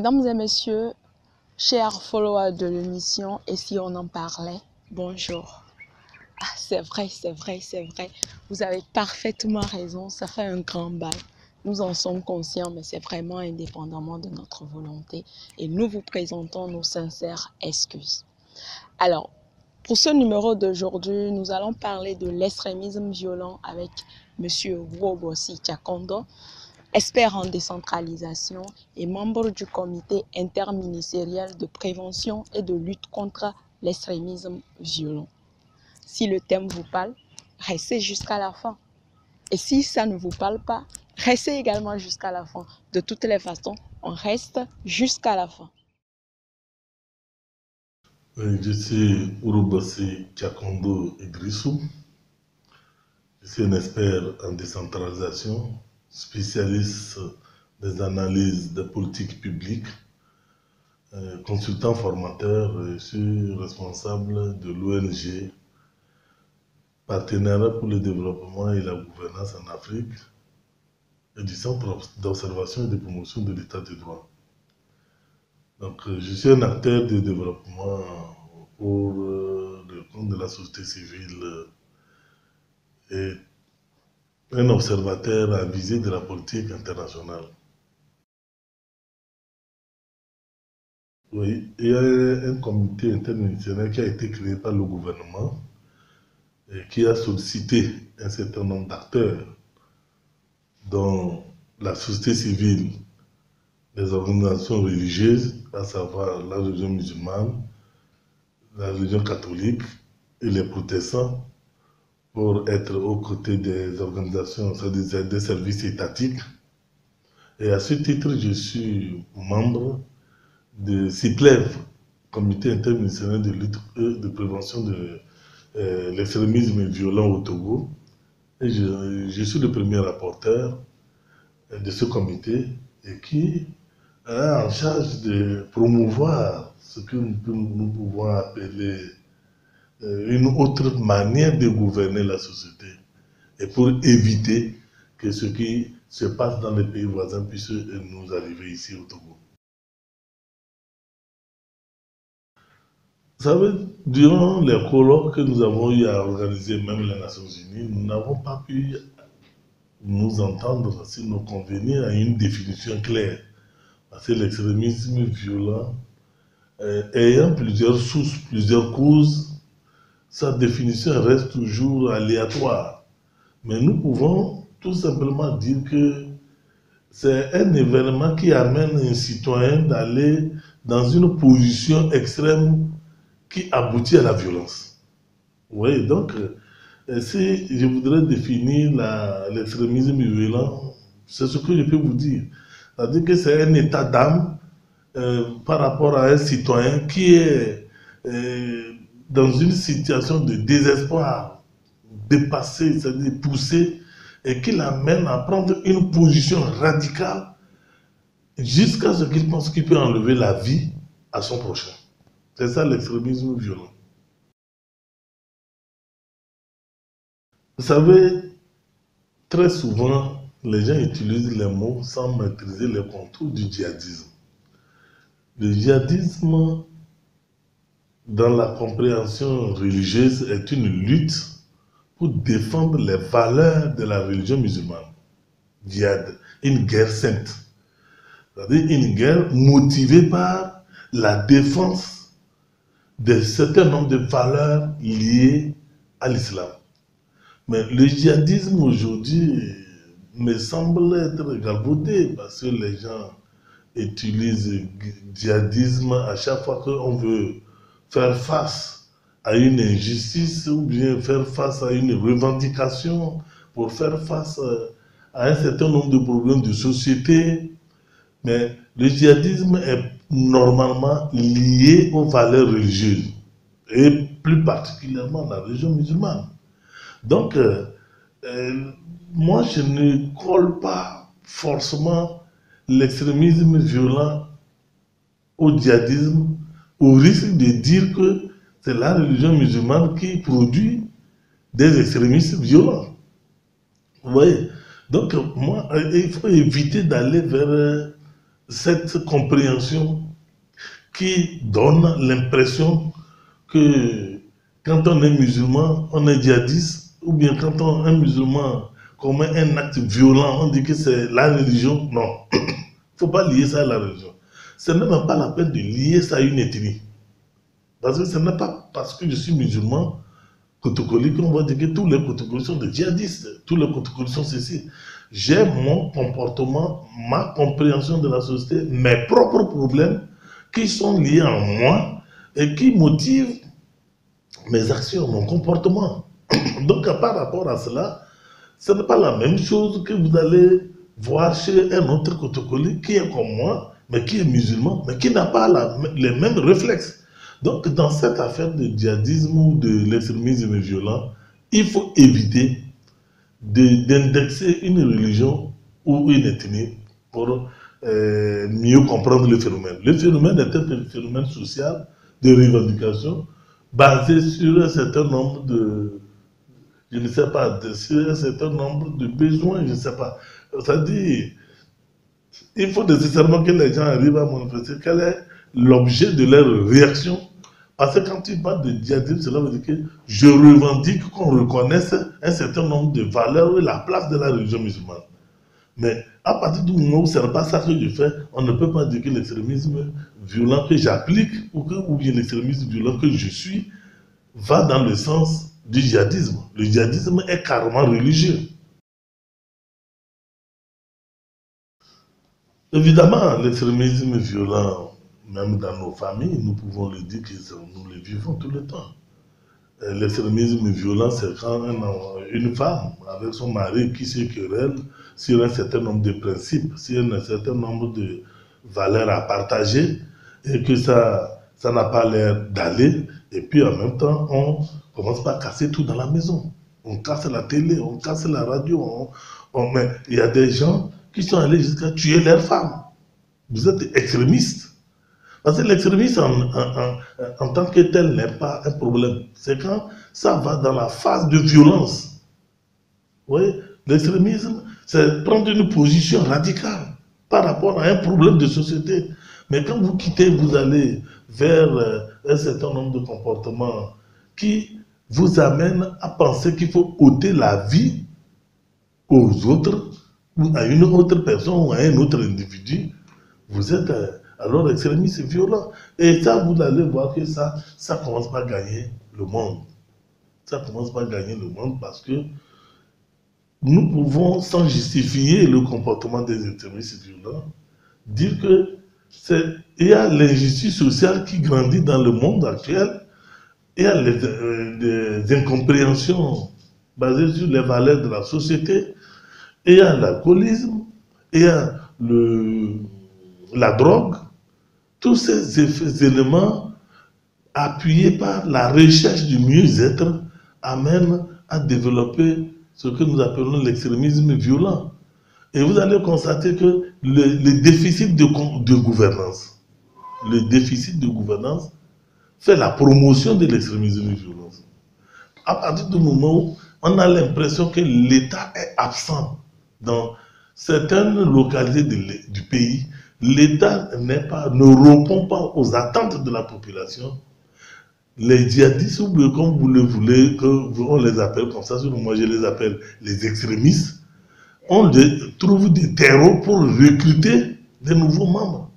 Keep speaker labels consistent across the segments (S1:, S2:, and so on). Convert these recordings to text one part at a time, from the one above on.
S1: Mesdames et messieurs, chers followers de l'émission, et si on en parlait, bonjour. Ah, c'est vrai, c'est vrai, c'est vrai. Vous avez parfaitement raison, ça fait un grand bail. Nous en sommes conscients, mais c'est vraiment indépendamment de notre volonté. Et nous vous présentons nos sincères excuses. Alors, pour ce numéro d'aujourd'hui, nous allons parler de l'extrémisme violent avec M. Wobossi Chakondo, expert en décentralisation et membre du comité interministériel de prévention et de lutte contre l'extrémisme violent. Si le thème vous parle, restez jusqu'à la fin. Et si ça ne vous parle pas, restez également jusqu'à la fin. De toutes les façons, on reste jusqu'à la fin.
S2: Je suis Urubasi Chakondo Idrissou. Je suis un expert en décentralisation, spécialiste des analyses de politique publique, consultant formateur. Je suis responsable de l'ONG Partenariat pour le développement et la gouvernance en Afrique et du Centre d'observation et de promotion de l'état de droit. Donc, je suis un acteur de développement pour le compte de la société civile et un observateur avisé de la politique internationale. Oui, il y a un comité interministériel qui a été créé par le gouvernement et qui a sollicité un certain nombre d'acteurs, dont la société civile, les organisations religieuses, à savoir la religion musulmane, la religion catholique et les protestants, pour être aux côtés des organisations, des services étatiques. Et à ce titre, je suis membre de CIPLEV, Comité interministériel de lutte et de prévention de l'extrémisme violent au Togo. Et je suis le premier rapporteur de ce comité et qui est en charge de promouvoir ce que nous pouvons appeler une autre manière de gouverner la société, et pour éviter que ce qui se passe dans les pays voisins puisse nous arriver ici au Togo. Vous savez, durant les colloques que nous avons eu à organiser, même les Nations Unies, nous n'avons pas pu nous entendre si nous convenir à une définition claire. Parce que l'extrémisme violent, ayant plusieurs sources, plusieurs causes, sa définition reste toujours aléatoire. Mais nous pouvons tout simplement dire que c'est un événement qui amène un citoyen d'aller dans une position extrême qui aboutit à la violence. Oui, donc, si je voudrais définir l'extrémisme violent, c'est ce que je peux vous dire. C'est-à-dire que c'est un état d'âme par rapport à un citoyen qui est dans une situation de désespoir, dépassé, c'est-à-dire poussé, et qui l'amène à prendre une position radicale jusqu'à ce qu'il pense qu'il peut enlever la vie à son prochain. C'est ça l'extrémisme violent. Vous savez, très souvent, les gens utilisent les mots sans maîtriser les contours du djihadisme. Le djihadisme, dans la compréhension religieuse, est une lutte pour défendre les valeurs de la religion musulmane. Djihad, une guerre sainte. C'est-à-dire une guerre motivée par la défense d'un certain nombre de valeurs liées à l'islam. Mais le djihadisme aujourd'hui me semble être galvaudé parce que les gens utilisent djihadisme à chaque fois qu'on veut faire face à une injustice ou bien faire face à une revendication, pour faire face à un certain nombre de problèmes de société. Mais le djihadisme est normalement lié aux valeurs religieuses et plus particulièrement la religion musulmane. Donc, moi, je ne colle pas forcément l'extrémisme violent au djihadisme, au risque de dire que c'est la religion musulmane qui produit des extrémistes violents. Vous voyez? Donc, moi, il faut éviter d'aller vers cette compréhension qui donne l'impression que quand on est musulman, on est djihadiste, ou bien quand un musulman commet un acte violent, on dit que c'est la religion. Non, il ne faut pas lier ça à la religion. Ce n'est même pas la peine de lier ça à une ethnie. Parce que ce n'est pas parce que je suis musulman, Kotokoli, qu'on va dire que tous les Kotokoli sont des djihadistes, tous les Kotokoli sont ceci. J'ai mon comportement, ma compréhension de la société, mes propres problèmes qui sont liés en moi et qui motivent mes actions, mon comportement. Donc, par rapport à cela, ce n'est pas la même chose que vous allez voir chez un autre Kotokoli qui est comme moi, mais qui est musulman, mais qui n'a pas les mêmes réflexes. Donc, dans cette affaire de djihadisme ou de l'extrémisme violent, il faut éviter d'indexer une religion ou une ethnie pour mieux comprendre le phénomène. Le phénomène est un phénomène social de revendication basé sur un certain nombre de, je ne sais pas, sur un certain nombre de besoins, je ne sais pas. C'est-à-dire, il faut nécessairement que les gens arrivent à manifester quel est l'objet de leur réaction. Parce que quand tu parles de djihadisme, cela veut dire que je revendique qu'on reconnaisse un certain nombre de valeurs et la place de la religion musulmane. Mais à partir du moment où ce n'est pas ça que je fais, on ne peut pas dire que l'extrémisme violent que j'applique ou bien l'extrémisme violent que je suis va dans le sens du djihadisme. Le djihadisme est carrément religieux. Évidemment, l'extrémisme violent, même dans nos familles, nous pouvons le dire que nous le vivons tout le temps. L'extrémisme violent, c'est quand une femme avec son mari qui se querelle sur un certain nombre de principes, sur un certain nombre de valeurs à partager et que ça n'a pas l'air d'aller. Et puis en même temps, on commence par casser tout dans la maison. On casse la télé, on casse la radio. Mais il y a des gens qui sont allés jusqu'à tuer leurs femmes. Vous êtes extrémistes. Parce que l'extrémisme en tant que tel n'est pas un problème. C'est quand ça va dans la phase de violence. Oui, l'extrémisme, c'est prendre une position radicale par rapport à un problème de société. Mais quand vous quittez, vous allez vers un certain nombre de comportements qui vous amènent à penser qu'il faut ôter la vie aux autres, ou à une autre personne, ou à un autre individu, vous êtes alors extrémiste et violent. Et ça, vous allez voir que ça commence pas à gagner le monde. Ça commence pas à gagner le monde parce que nous pouvons, sans justifier le comportement des extrémistes violents, dire que il y a l'injustice sociale qui grandit dans le monde actuel, il y a des incompréhensions basées sur les valeurs de la société, il y a l'alcoolisme, il y a la drogue, tous ces éléments appuyés par la recherche du mieux-être amènent à développer ce que nous appelons l'extrémisme violent. Et vous allez constater que le déficit de gouvernance, le déficit de gouvernance fait la promotion de l'extrémisme violent. À partir du moment où on a l'impression que l'État est absent dans certaines localités du pays, l'État ne répond pas aux attentes de la population. Les djihadistes, ou comme vous le voulez, qu'on les appelle comme ça, moi je les appelle les extrémistes, on trouve des terreaux pour recruter de nouveaux membres.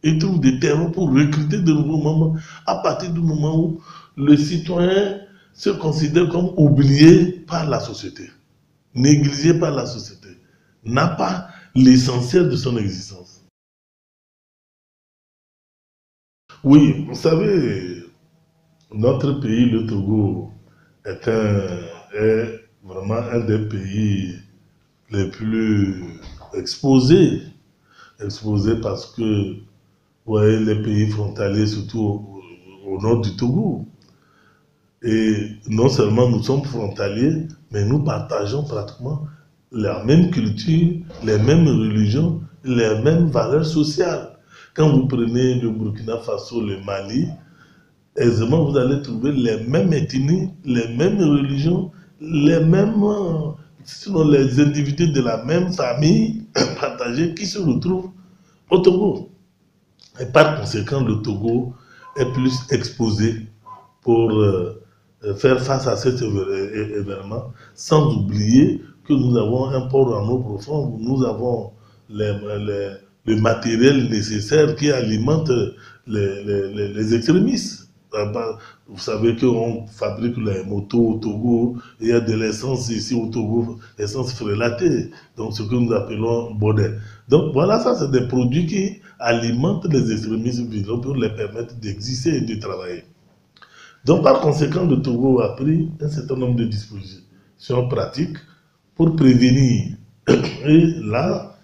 S2: Ils trouvent des terreaux pour recruter de nouveaux membres à partir du moment où le citoyen se considère comme oublié par la société, négligé par la société, n'a pas l'essentiel de son existence. Oui, vous savez, notre pays, le Togo, est vraiment un des pays les plus exposés. Exposés parce que, vous voyez, les pays frontaliers, surtout au nord du Togo. Et non seulement nous sommes frontaliers, mais nous partageons pratiquement la même culture, les mêmes religions, les mêmes valeurs sociales. Quand vous prenez le Burkina Faso, le Mali, aisément vous allez trouver les mêmes ethnies, les mêmes religions, les mêmes, sinon les individus de la même famille partagée qui se retrouvent au Togo. Et par conséquent, le Togo est plus exposé pour faire face à cet événement, sans oublier que nous avons un port en eau profonde, où nous avons le matériel nécessaire qui alimente les extrémistes. Vous savez qu'on fabrique les motos au Togo, il y a de l'essence ici au Togo, essence frélatée, donc ce que nous appelons Baudet. Donc voilà, ça c'est des produits qui alimentent les extrémistes violents pour les permettre d'exister et de travailler. Donc par conséquent, le Togo a pris un certain nombre de dispositions pratiques pour prévenir. Et là,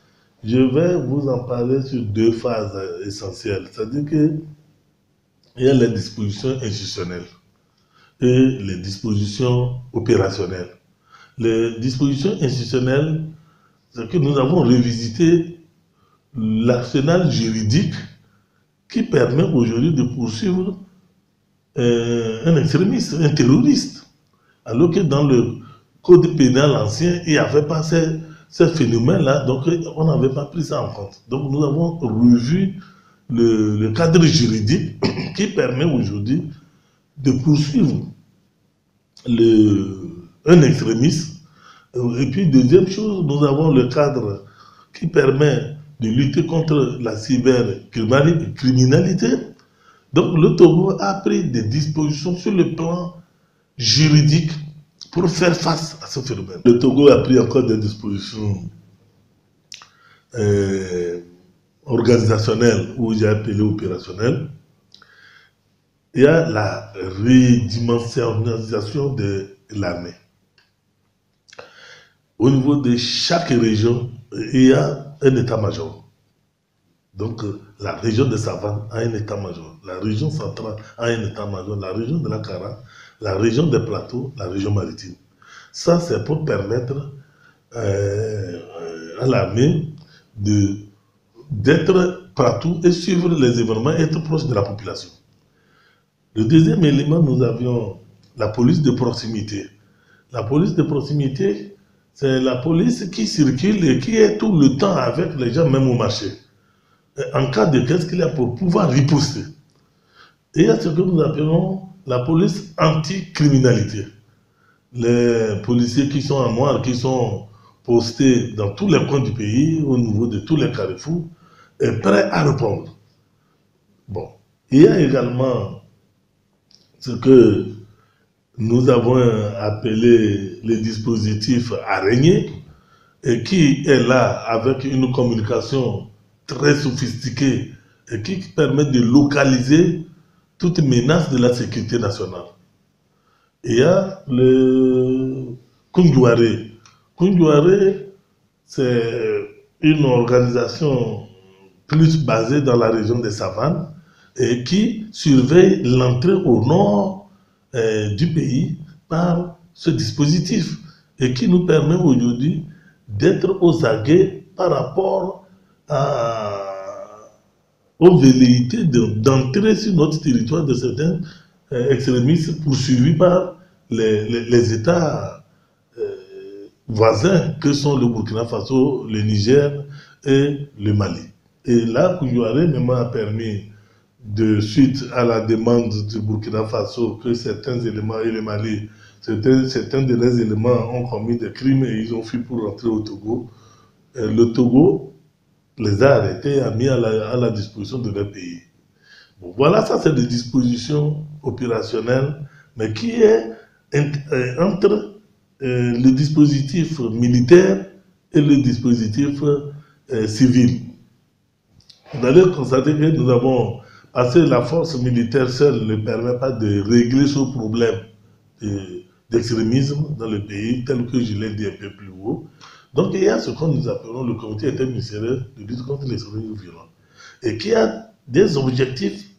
S2: je vais vous en parler sur deux phases essentielles. C'est-à-dire qu'il y a les dispositions institutionnelles et les dispositions opérationnelles. Les dispositions institutionnelles, c'est que nous avons revisité l'arsenal juridique qui permet aujourd'hui de poursuivre un extrémiste, un terroriste. Alors que dans le code pénal ancien, il n'y avait pas ce phénomène-là, donc on n'avait pas pris ça en compte. Donc nous avons revu le cadre juridique qui permet aujourd'hui de poursuivre un extrémiste. Et puis deuxième chose, nous avons le cadre qui permet de lutter contre la cybercriminalité. Donc le Togo a pris des dispositions sur le plan juridique pour faire face à ce phénomène. Le Togo a pris encore des dispositions organisationnelles, ou j'ai appelé opérationnelles. Il y a la redimensionnalisation de l'armée. Au niveau de chaque région, il y a un état-major. Donc, la région de Savane a un état-major, la région centrale a un état-major, la région de la Kara, la région des plateaux, la région maritime. Ça, c'est pour permettre à l'armée d'être partout et suivre les événements et être proche de la population. Le deuxième élément, nous avions la police de proximité. La police de proximité, c'est la police qui circule et qui est tout le temps avec les gens, même au marché. En cas de crise qu'il y a pour pouvoir riposter. Et il y a ce que nous appelons la police anti-criminalité. Les policiers qui sont en noir, qui sont postés dans tous les coins du pays, au niveau de tous les carrefours, est prêts à répondre. Bon. Il y a également ce que nous avons appelé les dispositifs araignées, et qui est là avec une communication très sophistiquée et qui permet de localiser toute menace de la sécurité nationale. Il y a le Kundouare. Kundouare, c'est une organisation plus basée dans la région des savanes et qui surveille l'entrée au nord du pays par ce dispositif et qui nous permet aujourd'hui d'être aux aguets par rapport aux velléités d'entrer sur notre territoire de certains extrémistes poursuivis par les États voisins que sont le Burkina Faso, le Niger et le Mali. Et là, Kounyouare m'a permis, de suite à la demande du Burkina Faso, que certains éléments et le Mali, certains de leurs éléments ont commis des crimes et ils ont fui pour rentrer au Togo. Le Togo les a arrêtés et a mis à la disposition de leur pays. Bon, voilà, ça c'est des dispositions opérationnelles, mais qui est entre le dispositif militaire et le dispositif civil. Vous allez constater que nous avons, parce que la force militaire seule ne permet pas de régler ce problème d'extrémisme dans le pays, tel que je l'ai dit un peu plus haut. Donc il y a ce que nous appelons le comité interministériel de lutte contre l'extrémisme violent, et qui a des objectifs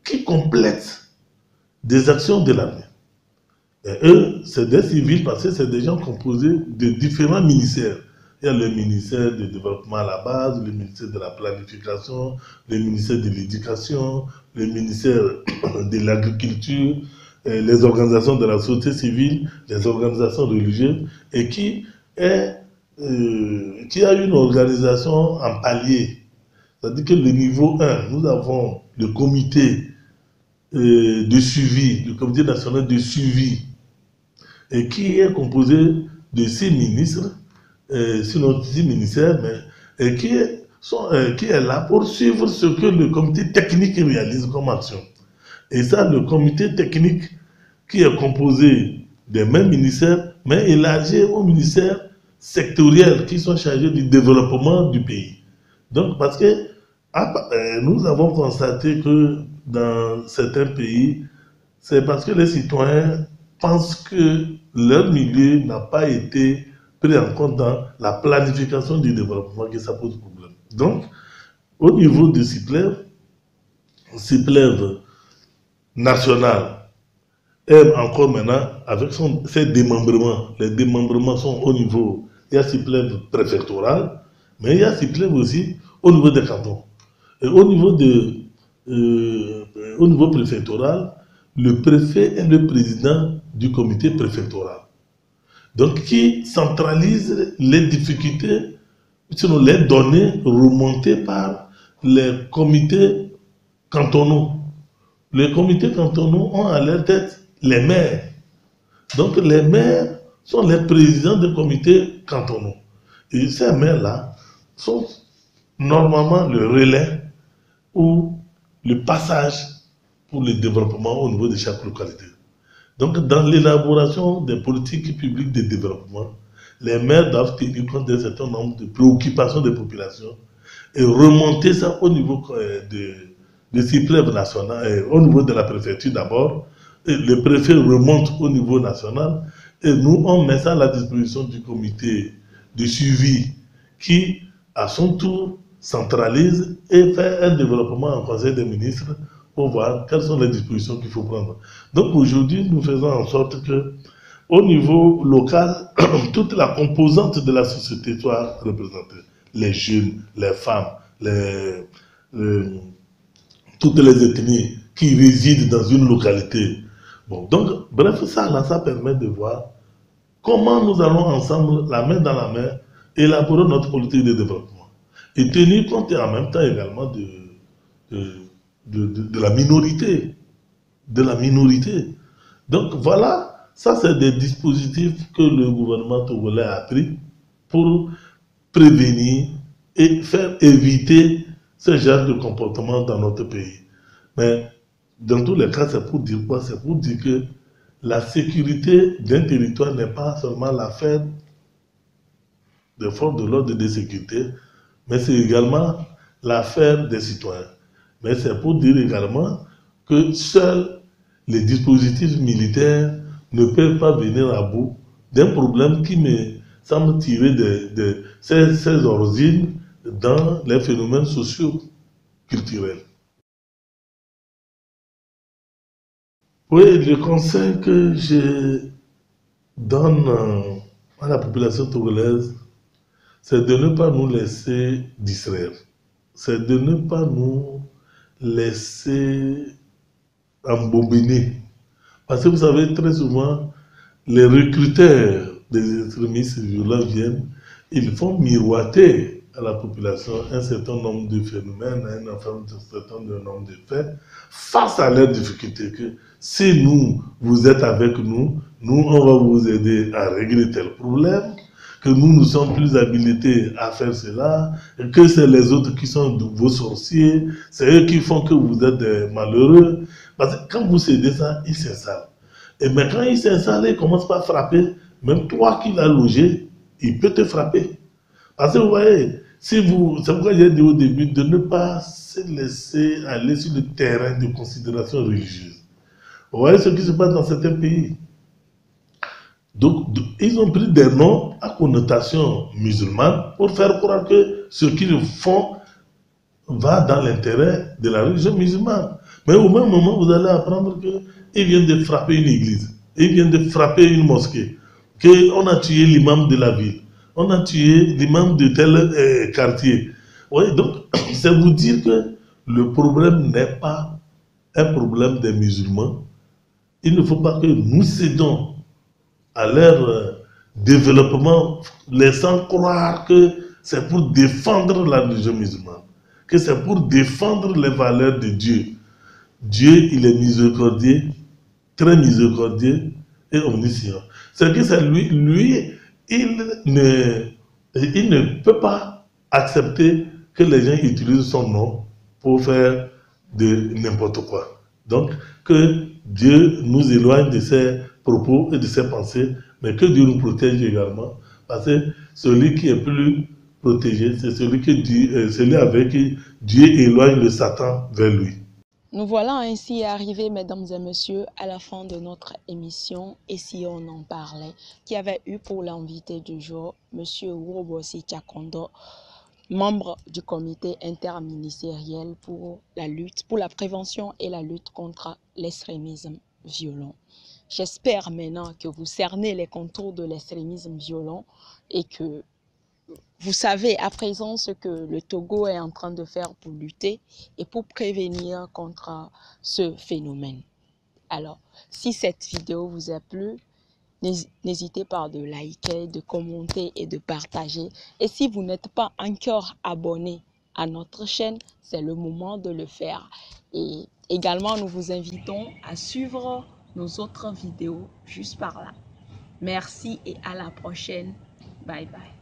S2: qui complètent des actions de l'armée. Et eux, c'est des civils parce que c'est des gens composés de différents ministères. Il y a le ministère du développement à la base, le ministère de la planification, le ministère de l'éducation, le ministère de l'agriculture, les organisations de la société civile, les organisations religieuses, et qui a une organisation en palier. C'est-à-dire que le niveau 1, nous avons le comité de suivi, le comité national de suivi, et qui est composé de 6 ministres, sinon 6 ministères, mais qui est là pour suivre ce que le comité technique réalise comme action. Et ça, le comité technique qui est composé des mêmes ministères, mais élargi aux ministères sectoriels qui sont chargés du développement du pays. Donc, parce que nous avons constaté que dans certains pays, c'est parce que les citoyens pensent que leur milieu n'a pas été pris en compte dans la planification du développement que ça pose problème. Donc, au niveau du CIPLEV national, et encore maintenant, avec ses démembrements, les démembrements sont au niveau, il y a CIPLEV préfectoral, mais il y a CIPLEV aussi au niveau des cantons. Et au niveau préfectoral, le préfet est le président du comité préfectoral. Donc, qui centralise les difficultés, sinon les données remontées par les comités cantonaux. Les comités cantonaux ont à leur tête les maires. Donc, les maires sont les présidents des comités cantonaux. Et ces maires-là sont normalement le relais ou le passage pour le développement au niveau de chaque localité. Donc, dans l'élaboration des politiques publiques de développement, les maires doivent tenir compte d'un certain nombre de préoccupations des populations et remonter ça au niveau de CIPLEV national, au niveau de la préfecture d'abord. Le préfet remonte au niveau national et nous, on met ça à la disposition du comité de suivi qui, à son tour, centralise et fait un développement en Conseil des ministres pour voir quelles sont les dispositions qu'il faut prendre. Donc aujourd'hui, nous faisons en sorte que, au niveau local, toute la composante de la société soit représentée. Les jeunes, les femmes, toutes les ethnies qui résident dans une localité. Bon, donc, bref, ça permet de voir comment nous allons ensemble, la main dans la main, élaborer notre politique de développement. Et tenir compte en même temps également de la minorité. De la minorité. Donc voilà, ça c'est des dispositifs que le gouvernement togolais a pris pour prévenir et faire éviter ce genre de comportement dans notre pays. Mais dans tous les cas, c'est pour dire quoi? C'est pour dire que la sécurité d'un territoire n'est pas seulement l'affaire des forces de l'ordre et de sécurité, mais c'est également l'affaire des citoyens. Mais c'est pour dire également que seuls les dispositifs militaires ne peuvent pas venir à bout d'un problème qui me semble tirer de ses origines dans les phénomènes sociaux culturels. Oui, le conseil que je donne à la population togolaise, c'est de ne pas nous laisser distraire. C'est de ne pas nous laisser embobiner. Parce que vous savez, très souvent, les recruteurs des extrémistes violents viennent, ils font miroiter à la population un certain nombre de phénomènes, un certain nombre de faits, face à leurs difficultés. Que si vous êtes avec nous, on va vous aider à régler tel problème, que nous sommes plus habilités à faire cela, et que c'est les autres qui sont vos sorciers, c'est eux qui font que vous êtes des malheureux. Parce que quand vous cédez ça, ils s'installent. Et mais quand ils s'installent, ils commencent par frapper. Même toi qui l'as logé, il peut te frapper. Parce que vous voyez, c'est pourquoi j'ai dit au début de ne pas se laisser aller sur le terrain de considération religieuse. Vous voyez ce qui se passe dans certains pays. Donc, ils ont pris des noms à connotation musulmane pour faire croire que ce qu'ils font va dans l'intérêt de la religion musulmane. Mais au même moment, vous allez apprendre qu'ils viennent de frapper une église, ils viennent de frapper une mosquée, qu'on a tué l'imam de la ville, on a tué l'imam de tel quartier. Oui, donc, c'est vous dire que le problème n'est pas un problème des musulmans. Il ne faut pas que nous cédons à leur développement, laissant croire que c'est pour défendre la religion musulmane. que c'est pour défendre les valeurs de Dieu. Dieu, il est miséricordieux, très miséricordieux et omniscient. C'est que c'est lui, il ne peut pas accepter que les gens utilisent son nom pour faire de n'importe quoi. Donc, que Dieu nous éloigne de ses propos et de ses pensées, mais que Dieu nous protège également. Parce que celui qui est plus protégé, c'est celui avec qui Dieu éloigne le Satan vers lui.
S1: Nous voilà ainsi arrivés, mesdames et messieurs, à la fin de notre émission « Et si on en parlait ?» qui avait eu pour l'invité du jour M. Urhobosi Tchakondo, membre du comité interministériel pour la prévention et la lutte contre l'extrémisme violent. J'espère maintenant que vous cernez les contours de l'extrémisme violent et que vous savez à présent ce que le Togo est en train de faire pour lutter et pour prévenir contre ce phénomène. Alors, si cette vidéo vous a plu, n'hésitez pas de liker, de commenter et de partager. Et si vous n'êtes pas encore abonné à notre chaîne, c'est le moment de le faire. Et également, nous vous invitons à suivre nos autres vidéos juste par là. Merci et à la prochaine. Bye bye.